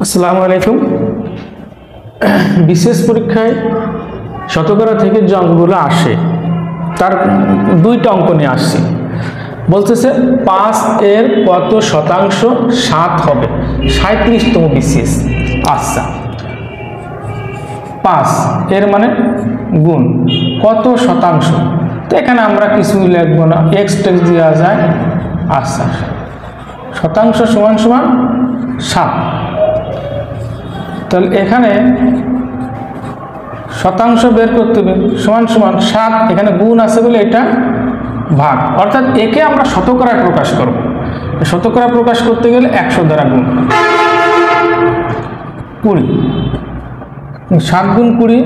আসসালামু আলাইকুম। বিশেষ পরীক্ষায় শতকরা থেকে যে অঙ্কগুলো আসে তার দুইটা অঙ্ক নিয়ে আসছি। বলতেছে 5 এর কত শতাংশ 7 হবে 37তম বিসিএস। আচ্ছা, 5 এর মানে গুণ কত শতাংশ, তো এখানে আমরা কিছুই লিখবো না, এক্স টেক্স দেওয়া যায়। আচ্ছা, শতাংশ সমান সমান 7, তাহলে এখানে শতাংশ বের করতে হবে সমান সমান 7, এখানে গুণ আছে বলে এটা ভাগ, অর্থাৎ একে আমরা শতকরায় প্রকাশ করব। শতকরা প্রকাশ করতে গেলে 100 দ্বারা গুণ 20, 7 গুণ 20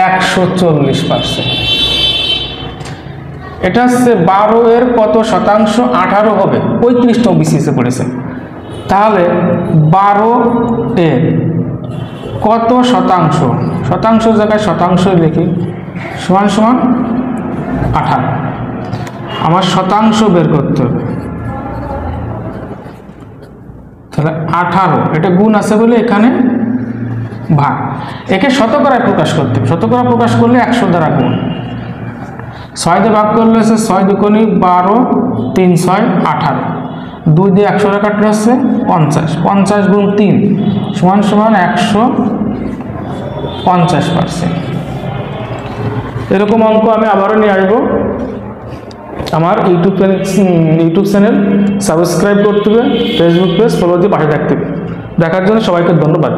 140%। এটা হচ্ছে 12 এর কত শতাংশ 18 হবে 35তম বিসিএসে পড়েছে। তাহলে 12 এর কত শতাংশ, শতাংশ জায়গায় শতাংশ লিখি, সমান সমান 18। আমার শতাংশ বের করতে হবে, তাহলে 18, এটা গুণ আছে বলে এখানে ভাগ, একে শতকরায় প্রকাশ করতে হবে। শতকরা প্রকাশ করলে 100 দ্বারা গুণ, 6 দিয়ে ভাগ করলে হচ্ছে 6 দুগুণে 12, 3 6 18, 2 দিয়ে 100 কাটলে হচ্ছে 50, 50 গুণ 3 সমান সমান 150%। এরকম অঙ্ক আমি আবারও নিয়ে আসবো। আমার ইউটিউব চ্যানেল সাবস্ক্রাইব করতে হবে, ফেসবুক পেজ ফলো দিয়ে পাশে থাকতে হবে। দেখার জন্য সবাইকে ধন্যবাদ।